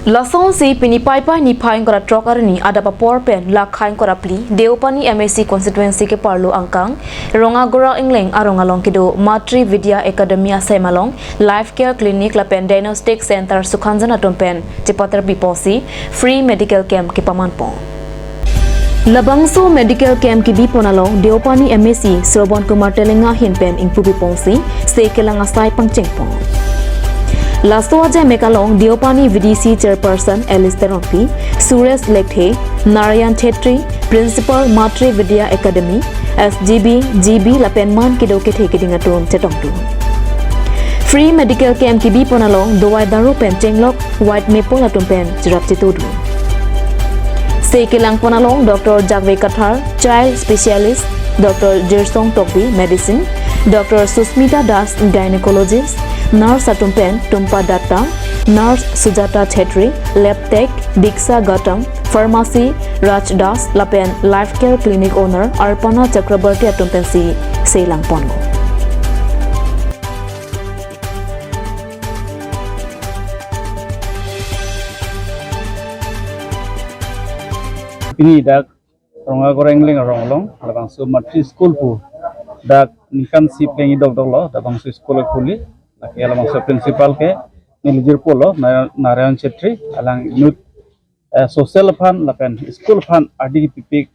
Lasong si pinipai ni pain kora trokar ni ada pa por pen la khain kora pli deopani MSc constituency ke parlo angkang ronga gora ingleng aronga long kido Matri Vidya Academia Semalong Life Care Clinic la pen Dainostic Center Sukhanjana tompen chipatar biposi free medical camp ke pamanpong Labangso medical camp ki biponalong deopani MSc Srobon Kumar Telenga hinpen ingpu biponsi sekelang asai pangchengpong Lasto aja mekalong Diopani VDC Chairperson Alice Teronpi, Suresh Lekthe, Narayan Chetri, Principal Matri Vidya Academy, SGB, GB Lapenman Kido Kethe Kidingatun Chetongtu. Free medical camp ki biponalong Dowai Daru Pen Chenglok White Maple Atum Pen Jirap Chitudu. Sekilang ponalong Dr. Jagve Kathar, Child Specialist, Dr. Jirsong Tokbi, Medicine, Dr. Susmita Das, Gynecologist, Nurse Atumpen, Tumpa Datta, Nurse Sujata Chetri, Lab Tech, Diksha Gautam, Pharmacy, Raj Das, Lapen Life Care Clinic Owner, Arpana Chakrabarti Atumpen si Seilang Pongo. Ini dak ronga gorengling ronglong labang su matri school pu dak nikan si pengi dok dok lo dabang su school khuli laki labang su principal ke nilijir polo Narayan Chetri alang nut social fund lapen school fund adi pipik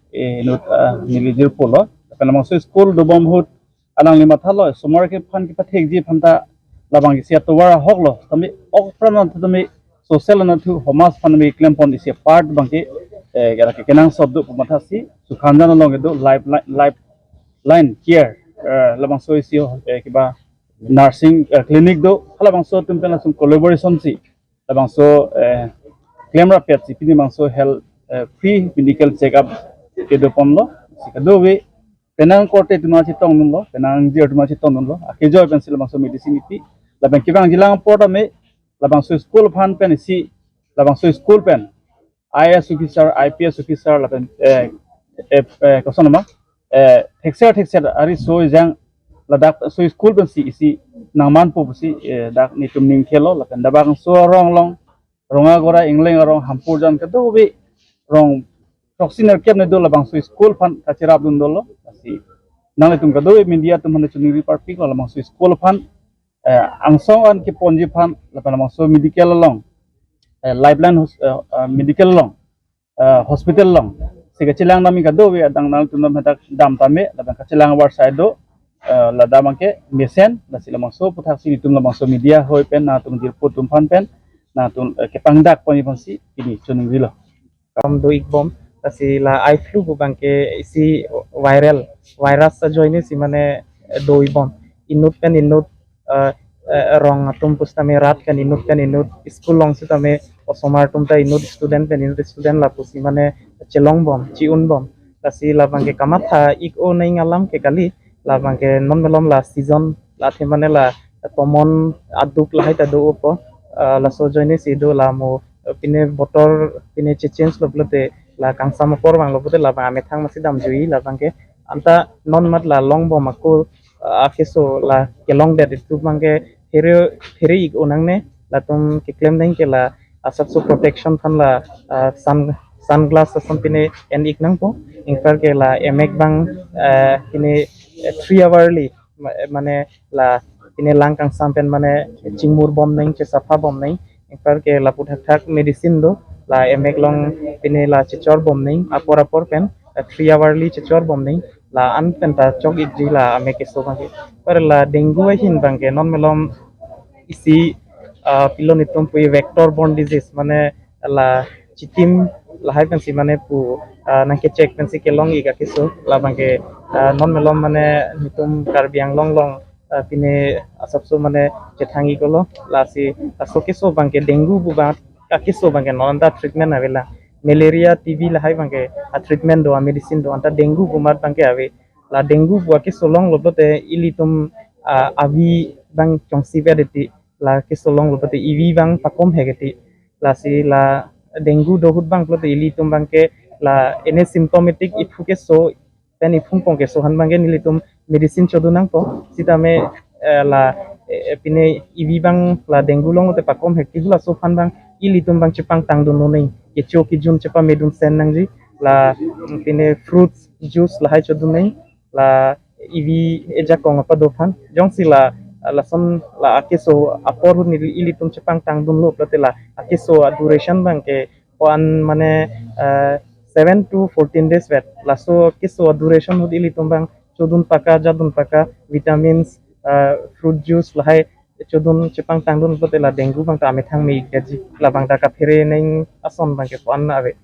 nut nilijir polo lapen labang su school dobom hut alang lima thalo somar ke fund ki pathek ji phanta labang isia to wara hoklo tami ok pranan tami social na thu homas fund mi claim pon isia part bangki gara ke kenang sobdu pumatasi Sukhanjana long edu lifeline care labang so isio kiba nursing clinic do labang so tumpena sum collaboration si labang so claim rapet si pini bang so health free medical check up edu pomlo sikado we penang korte tuma si tong nulo penang jir tuma si tong nulo akejo pencil bang so medicine iti labang kibang jilang porta me labang so school fund pen si labang so school pen IS officer, IPS officer, lapen kosonama, texer ari so jang ladak so school ben si isi nangman po si dak ni tumning khelo lapen dabang so ronglong ronga gora ingleng rong hampur jan ke do bi rong toxiner kem ne do labang so school fan kachirab dun dolo si nang tum ka do media tum hane chuni report pi ko labang so school fan angsong an ki ponji fan lapen labang so medical long lifeline medical long hospital long sega chilang nami ka do we adang nal tunam hatak dam tame labang ka chilang war side do la damang ke mesen la sila mangso puthak sini tum la mangso media hoi pen na tum dir putum fan pen na tum ke pangdak poni ponsi ini chuning bilo kam do ikbom tasi la I flu bu bangke isi virus sa joine si mane do ibom inut pen inut rong atum pustame rat kan inut school long su tame osomar tum ta inut student la pusi mane chelong bom chiun bom tasi la bangke kamatha ik o nei ngalam ke kali la bangke non melom la season la the mane la common aduk la haita do opo la so joine si do la mo pine botor pine change loplete la kangsam por bang lopote la bang ame thang masi dam jui la bangke anta non mat la long bom aku akeso la kelong det tu bangke here ik onang ne la tum ke claim deng ke la asap so protection than la sunglass asam pine en ik nang po ingfar ke la emek bang pine 3 hourly mane la pine lang kang sampen mane chingmur bom neng che safa bom neng ingfar ke la puthak thak medicine do la emek long pine la chichor bom neng apor pen 3 hourly chichor bom neng la an pen ta chok ik ji la ame ke so bang par la dengue hin bang ke non melom isi pilonitum pu vector borne disease mane la chitim la hai pensi mane pu nangke check pensi ke long i ka kiso la bangke non melom mane nitum karbiang long pine asap so mane chethangi kolo la si aso kiso bangke dengue bu ba ka kiso bangke non da treatment avela malaria tb la hai bangke treatment do medicine do anta dengue bu mat bangke ave la dengue bu ke solong lobote ilitum avi bang chongsi vedeti la ke solong lobote ivi bang pakom hegeti la si la dengue do hut bang lote ilitum bangke la ene symptomatic ifuke so pen ifung pongke so han bangke nilitum medicine chodunang po sitame la pine ivi bang la dengue long lote pakom hekti hula so han bang ilitum bang cepang tang dun noneng kecho ki jun cepa medun sen nang ji la pine fruits juice la hai chodun neng la ivi eja kong apa dofan jong sila la son la akeso apor hun ilitum cepang tang dun lo platela akeso duration bang ke one mane 7 to 14 days vet la so keso duration hud ilitum bang chodun paka jadun paka vitamins fruit juice la hai chodun cepang tang dun platela dengu bang ta amethang mi gaji la bang ta ka phere neng ason bang ke pon ave